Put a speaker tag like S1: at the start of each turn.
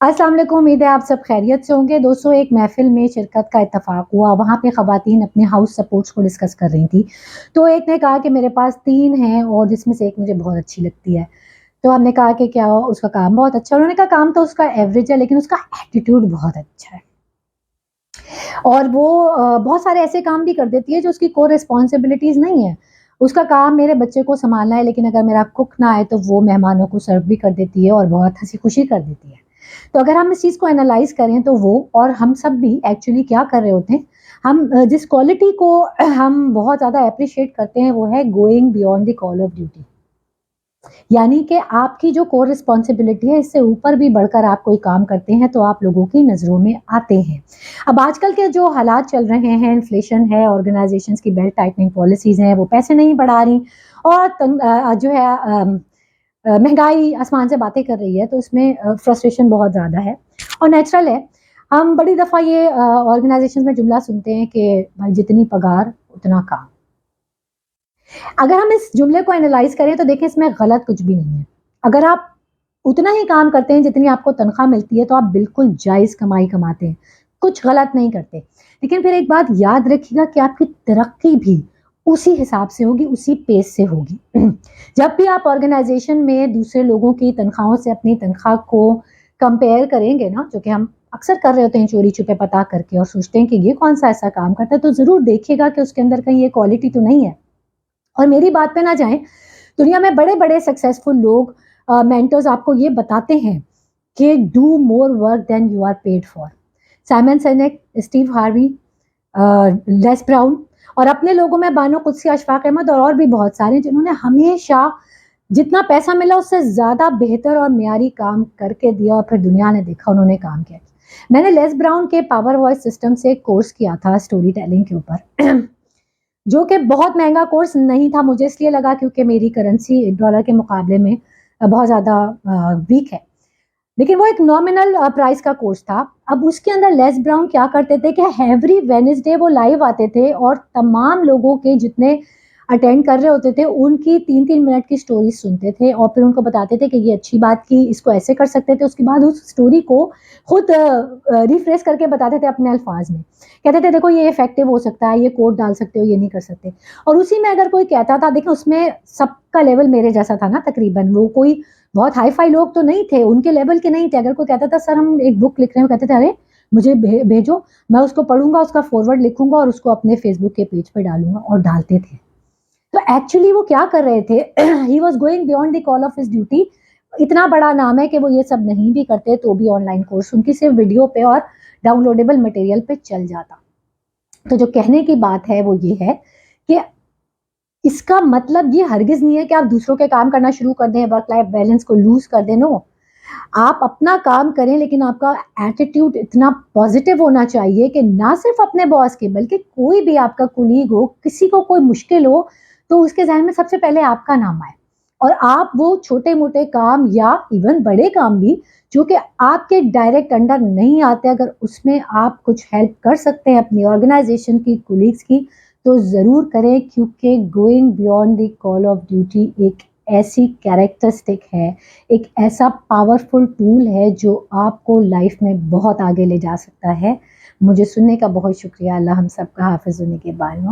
S1: अस्सलाम वालेकुम, उम्मीद है आप सब खैरियत से होंगे। दोस्तों, एक महफ़िल में शिरकत का इत्तेफ़ाक हुआ, वहाँ पे ख़वातीन अपने हाउस सपोर्ट्स को डिस्कस कर रही थी। तो एक ने कहा कि मेरे पास 3 हैं और जिसमें से एक मुझे बहुत अच्छी लगती है। तो हमने कहा कि क्या उसका काम बहुत अच्छा है? उन्होंने कहा काम तो उसका एवरेज है लेकिन उसका एटीट्यूड बहुत अच्छा है। और वो बहुत सारे ऐसे काम भी कर देती है जो उसकी कोर रिस्पॉन्सिबिलिटीज़ नहीं है। उसका काम मेरे बच्चे को सँभालना है, लेकिन अगर मेरा कुक ना आए तो वो मेहमानों को सर्व भी कर देती है और बहुत हँसी-खुशी कर देती है। तो अगर हम इस चीज़ को एनालाइज़ करें तो वो और हम सब भी एक्चुअली क्या कर रहे होते हैं, हम जिस क्वालिटी को हम बहुत ज़्यादा एप्रिशिएट करते हैं वो है going beyond the call of duty. यानी कि आपकी जो कोर रिस्पॉन्सिबिलिटी है इससे ऊपर भी बढ़कर आप कोई काम करते हैं तो आप लोगों की नज़रों में आते हैं। अब आजकल के जो हालात चल रहे हैं, इन्फ्लेशन है, ऑर्गेनाइजेशंस की बेल्ट टाइटनिंग पॉलिसीज़ हैं, वो पैसे नहीं बढ़ा रही और जो है महँगाई आसमान से बातें कर रही है, तो इसमें फ्रस्ट्रेशन बहुत ज़्यादा है और नेचुरल है। हम बड़ी दफ़ा ये ऑर्गेनाइजेशंस में जुमला सुनते हैं कि भाई जितनी पगार उतना काम। अगर हम इस जुमले को एनालाइज़ करें तो देखिए इसमें गलत कुछ भी नहीं है। अगर आप उतना ही काम करते हैं जितनी आपको तनख्वाह मिलती है तो आप बिल्कुल जायज़ कमाई कमाते हैं, कुछ गलत नहीं करते। लेकिन फिर एक बात याद रखिएगा कि आपकी तरक्की भी उसी हिसाब से होगी, उसी पेस से होगी। जब भी आप ऑर्गेनाइज़ेशन में दूसरे लोगों की तनख्वाहों से अपनी तनख्वाह को कंपेयर करेंगे ना, जो कि हम अक्सर कर रहे होते हैं चोरी-छुपे पता करके और सोचते हैं कि ये कौन-सा ऐसा काम करता है, तो ज़रूर देखिएगा कि उसके अंदर कहीं ये क्वालिटी तो नहीं है। और मेरी बात पे ना जाएँ, दुनिया में बड़े-बड़े सक्सेसफुल लोग मेंटर्स आपको ये बताते हैं कि do more work than you are paid for. Simon Sinek, Steve Harvey, Les Brown और अपने लोगों में बानो कुद्सी, अशफाक अहमद और भी बहुत सारे जिन्होंने हमेशा जितना पैसा मिला उससे ज़्यादा बेहतर और मियारी काम करके दिया और फिर दुनिया ने देखा उन्होंने काम किया। मैंने लेस ब्राउन के पावर वॉइस सिस्टम से एक कोर्स किया था स्टोरी टेलिंग के ऊपर। जो कि बहुत महँगा कोर्स नहीं था, मुझे इसलिए लगा क्योंकि मेरी करेंसी डॉलर के मुकाबले में बहुत ज़्यादा वीक है। लेकिन वो एक नॉमिनल प्राइस का कोर्स था। अब उसके अंदर लेस ब्राउन क्या करते थे कि एवरी वेडनेसडे वो लाइव आते थे और तमाम लोगों के जितने अटेंड कर रहे होते थे, उनकी 3-3 मिनट की स्टोरी सुनते थे और फिर उनको बताते थे कि ये अच्छी बात की, इसको ऐसे कर सकते थे। उसके बाद उस स्टोरी को खुद रिफ्रेश करके बताते थे अपने अल्फाज में। कहते थे देखो ये इफ़ेक्टिव हो सकता है, ये कोड डाल सकते हो, ये नहीं कर सकते। और उसी में अगर कोई कहता था देखिए उसमें सबका लेवल मेरे जैसा था ना तकरीबन, वो कोई बहुत हाई-फाई लोग तो नहीं थे, उनके लेवल के नहीं थे। अगर कोई कहता था सर हम एक बुक लिख रहे हैं, वो कहते थे अरे! मुझे भेजो, मैं उसको पढ़ूँगा, उसका फॉरवर्ड लिखूँगा और उसको अपने फेसबुक के पेज पे डालूँगा और डालते थे। तो एक्चुअली वो क्या कर रहे थे he was going beyond the call of his duty. इतना बड़ा नाम है कि वो ये सब नहीं भी करते तो भी ऑनलाइन कोर्स उनकी सिर्फ़ वीडियो पे और डाउनलोडेबल मटेरियल पे चल जाता। तो जो कहने की बात है वो ये है कि इसका मतलब ये हरगिज़ नहीं है कि आप दूसरों के काम करना शुरू कर दें, वर्क लाइफ बैलेंस को लूज़ कर दें, नो। आप अपना काम करें लेकिन आपका एटीट्यूड इतना पॉजिटिव होना चाहिए कि ना सिर्फ अपने बॉस के बल्कि कोई भी आपका कुलीग हो, किसी को कोई मुश्किल हो, तो उसके ज़हन में सबसे पहले आपका नाम आए। और आप वो छोटे-मोटे काम या इवन बड़े काम भी जो कि आपके डायरेक्ट अंडर नहीं आते, अगर उसमें आप कुछ हेल्प कर सकते हैं अपनी ऑर्गेनाइज़ेशन की, कुलीग्स की, तो ज़रूर करें क्योंकि going beyond the call of duty एक ऐसी कैरेक्टरिस्टिक है, एक ऐसा पावरफुल टूल है जो आपको लाइफ में बहुत आगे ले जा सकता है। मुझे सुनने का बहुत शुक्रिया। अल्लाह हम सबका हाफ़िज़ व निगहबान हो।